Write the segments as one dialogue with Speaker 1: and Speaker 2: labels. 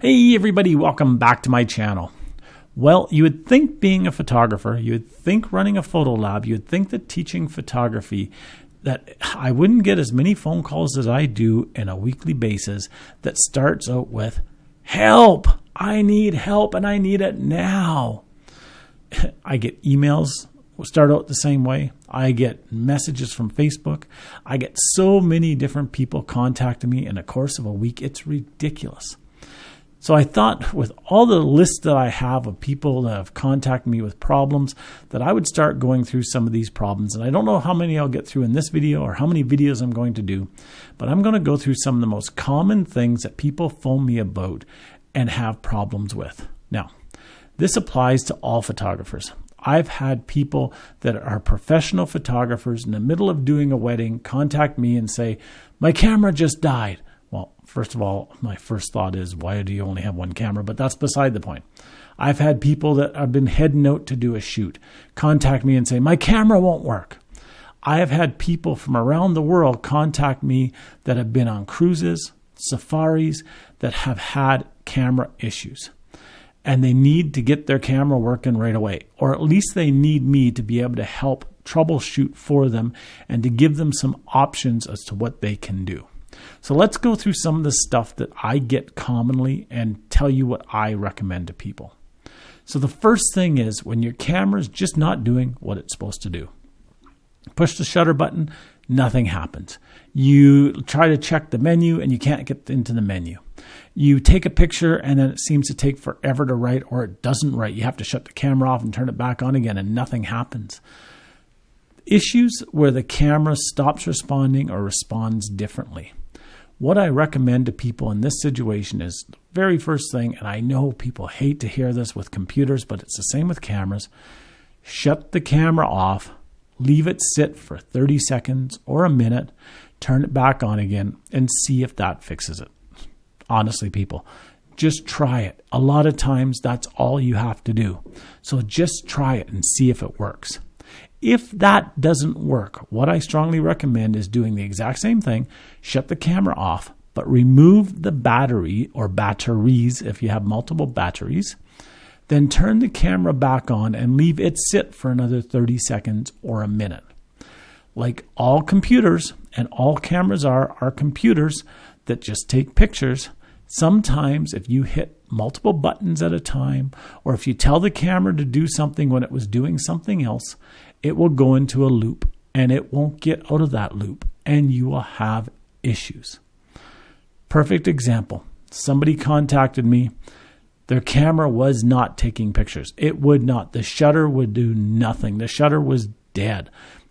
Speaker 1: Hey everybody, welcome back to my channel. Well, you would think being a photographer, you would think running a photo lab, you would think that teaching photography, that I wouldn't get as many phone calls as I do on a weekly basis that starts out with, help, I need help and I need it now. I get emails start out the same way. I get messages from Facebook. I get so many different people contacting me in the course of a week. It's ridiculous. So I thought with all the lists that I have of people that have contacted me with problems that I would start going through some of these problems. And I don't know how many I'll get through in this video or how many videos I'm going to do, but I'm going to go through some of the most common things that people phone me about and have problems with. Now, this applies to all photographers. I've had people that are professional photographers in the middle of doing a wedding contact me and say, my camera just died. Well, first of all, my first thought is, why do you only have one camera? But that's beside the point. I've had people that have been heading out to do a shoot contact me and say, my camera won't work. I have had people from around the world contact me that have been on cruises, safaris, that have had camera issues. And they need to get their camera working right away. Or at least they need me to be able to help troubleshoot for them and to give them some options as to what they can do. So let's go through some of the stuff that I get commonly and tell you what I recommend to people. So the first thing is when your camera is just not doing what it's supposed to do. Push the shutter button, nothing happens. You try to check the menu and you can't get into the menu. You take a picture and then it seems to take forever to write, or it doesn't write. You have to shut the camera off and turn it back on again and nothing happens. Issues where the camera stops responding or responds differently. What I recommend to people in this situation is the very first thing, and I know people hate to hear this with computers, but it's the same with cameras. Shut the camera off, leave it sit for 30 seconds or a minute, turn it back on again, and see if that fixes it. Honestly, people, just try it. A lot of times that's all you have to do. So just try it and see if it works. If that doesn't work, what I strongly recommend is doing the exact same thing. Shut the camera off, but remove the battery or batteries if you have multiple batteries. Then turn the camera back on and leave it sit for another 30 seconds or a minute. Like all computers, and all cameras are computers that just take pictures. Sometimes if you hit multiple buttons at a time, or if you tell the camera to do something when it was doing something else, it will go into a loop and it won't get out of that loop and you will have issues. Perfect example. Somebody contacted me. Their camera was not taking pictures. It would not. The shutter would do nothing. The shutter was dead.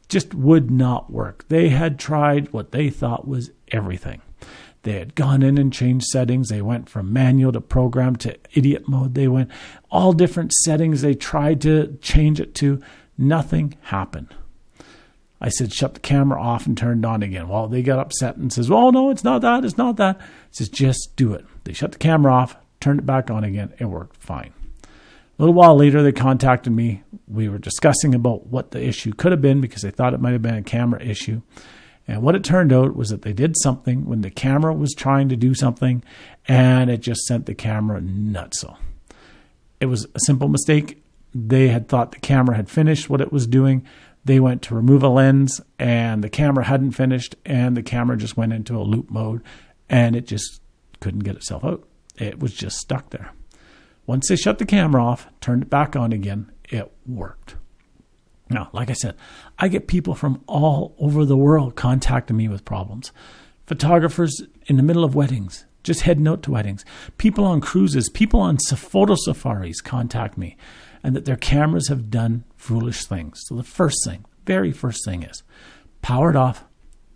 Speaker 1: Just would not work. They had tried what they thought was everything. They had gone in and changed settings. They went from manual to program to idiot mode. They went all different settings. They tried to change it to. Nothing happened. I said, shut the camera off and turn it on again. Well, they got upset and says, well, no, it's not that. It's not that. I says, just do it. They shut the camera off, turned it back on again. It worked fine. A little while later, they contacted me. We were discussing about what the issue could have been because they thought it might have been a camera issue. And what it turned out was that they did something when the camera was trying to do something and it just sent the camera nutso. It was a simple mistake. They had thought the camera had finished what it was doing. They went to remove a lens and the camera hadn't finished and the camera just went into a loop mode and it just couldn't get itself out. It was just stuck there. Once they shut the camera off, turned it back on again, it worked. Now, like I said, I get people from all over the world contacting me with problems. Photographers in the middle of weddings, just heading out to weddings. People on cruises, people on photo safaris contact me and that their cameras have done foolish things. So the first thing, very first thing is power it off,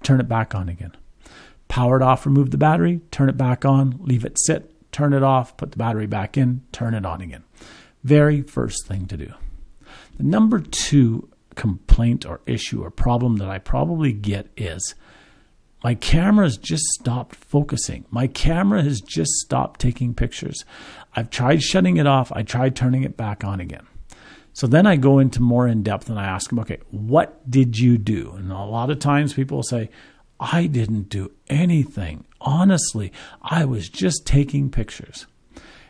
Speaker 1: turn it back on again. Power it off, remove the battery, turn it back on, leave it sit, turn it off, put the battery back in, turn it on again. Very first thing to do. The number two complaint or issue or problem that I probably get is my camera has just stopped focusing. My camera has just stopped taking pictures. I've tried shutting it off. I tried turning it back on again. So then I go into more in depth and I ask them, okay, what did you do? And a lot of times people will say, I didn't do anything. Honestly, I was just taking pictures.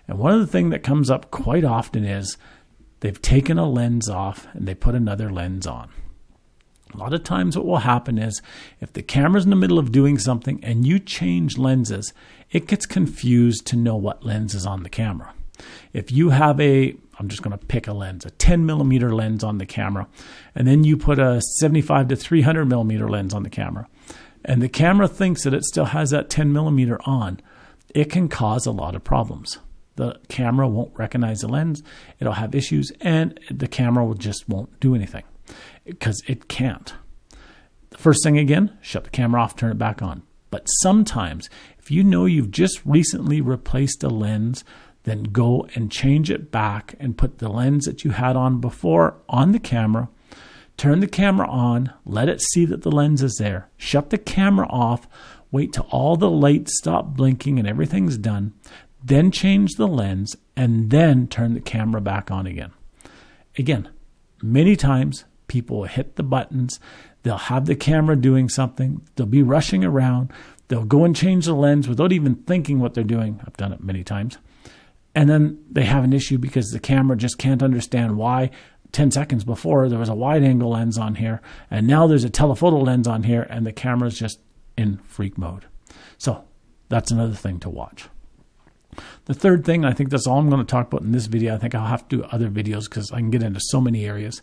Speaker 1: And one of the things that comes up quite often is they've taken a lens off and they put another lens on. A lot of times what will happen is if the camera's in the middle of doing something and you change lenses, it gets confused to know what lens is on the camera. If you have I'm just going to pick a lens, a 10 millimeter lens on the camera, and then you put a 75 to 300 millimeter lens on the camera, and the camera thinks that it still has that 10 millimeter on, it can cause a lot of problems. The camera won't recognize the lens, it'll have issues, and the camera just won't do anything because it can't. The first thing again, shut the camera off, turn it back on. But sometimes, if you know you've just recently replaced a lens, then go and change it back and put the lens that you had on before on the camera. Turn the camera on, let it see that the lens is there. Shut the camera off, wait till all the lights stop blinking and everything's done. Then change the lens and then turn the camera back on again. Again, many times people will hit the buttons. They'll have the camera doing something. They'll be rushing around. They'll go and change the lens without even thinking what they're doing. I've done it many times. And then they have an issue because the camera just can't understand why 10 seconds before there was a wide angle lens on here and now there's a telephoto lens on here and the camera's just in freak mode. So that's another thing to watch. The third thing, I think that's all I'm going to talk about in this video. I think I'll have to do other videos because I can get into so many areas.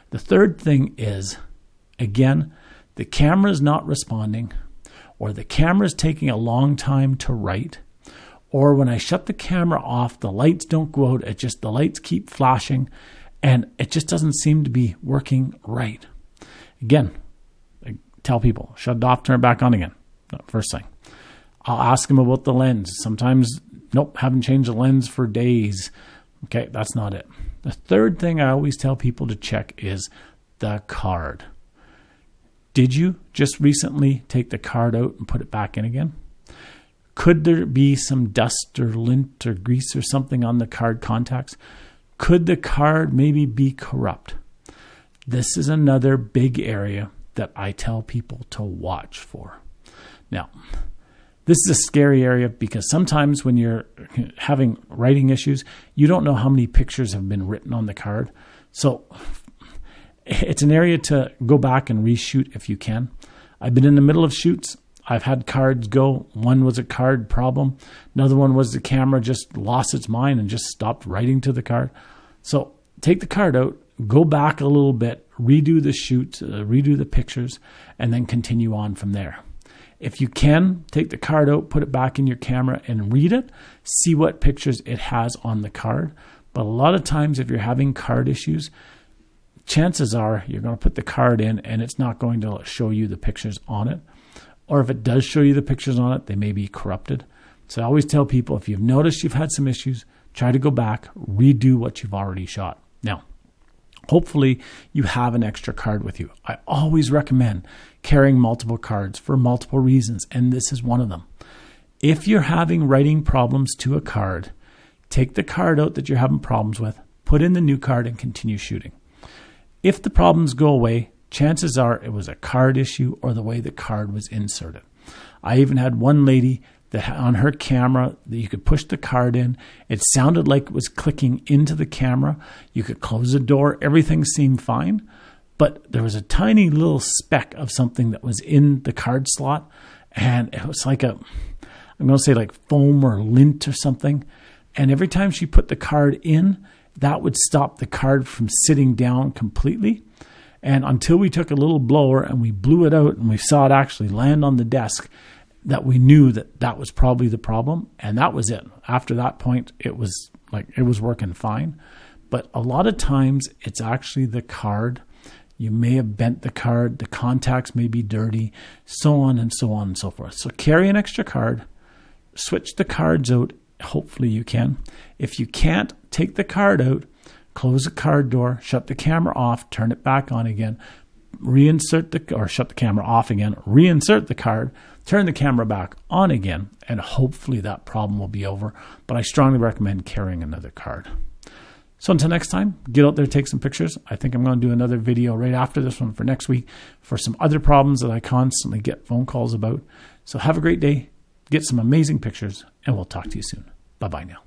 Speaker 1: The third thing is, again, the camera is not responding, or the camera is taking a long time to write, or when I shut the camera off, the lights don't go out. It just, the lights keep flashing and it just doesn't seem to be working right. Again, I tell people, shut it off, turn it back on again. First thing. I'll ask them about the lens. Sometimes, nope, haven't changed the lens for days. Okay, that's not it. The third thing I always tell people to check is the card. Did you just recently take the card out and put it back in again? Could there be some dust or lint or grease or something on the card contacts? Could the card maybe be corrupt? This is another big area that I tell people to watch for. Now, this is a scary area because sometimes when you're having writing issues, you don't know how many pictures have been written on the card. So it's an area to go back and reshoot if you can. I've been in the middle of shoots. I've had cards go. One was a card problem. Another one was the camera just lost its mind and just stopped writing to the card. So take the card out, go back a little bit, redo the shoot, redo the pictures, and then continue on from there. If you can, take the card out, put it back in your camera and read it, see what pictures it has on the card. But a lot of times if you're having card issues, chances are you're going to put the card in and it's not going to show you the pictures on it. Or if it does show you the pictures on it, they may be corrupted. So I always tell people, if you've noticed you've had some issues, try to go back, redo what you've already shot. Now, hopefully you have an extra card with you. I always recommend carrying multiple cards for multiple reasons, and this is one of them. If you're having writing problems to a card, take the card out that you're having problems with, put in the new card, and continue shooting. If the problems go away, chances are it was a card issue or the way the card was inserted. I even had one lady that on her camera that you could push the card in. It sounded like it was clicking into the camera. You could close the door. Everything seemed fine. But there was a tiny little speck of something that was in the card slot. And it was like I'm going to say like foam or lint or something. And every time she put the card in, that would stop the card from sitting down completely. And until we took a little blower and we blew it out and we saw it actually land on the desk, that we knew that that was probably the problem. And that was it. After that point, it was working fine. But a lot of times it's actually the card. You may have bent the card. The contacts may be dirty, so on and so on and so forth. So carry an extra card. Switch the cards out. Hopefully you can. If you can't, take the card out. Close the card door, shut the camera off, turn it back on again, shut the camera off again, reinsert the card, turn the camera back on again, and hopefully that problem will be over. But I strongly recommend carrying another card. So until next time, get out there, take some pictures. I think I'm going to do another video right after this one for next week for some other problems that I constantly get phone calls about. So have a great day, get some amazing pictures, and we'll talk to you soon. Bye-bye now.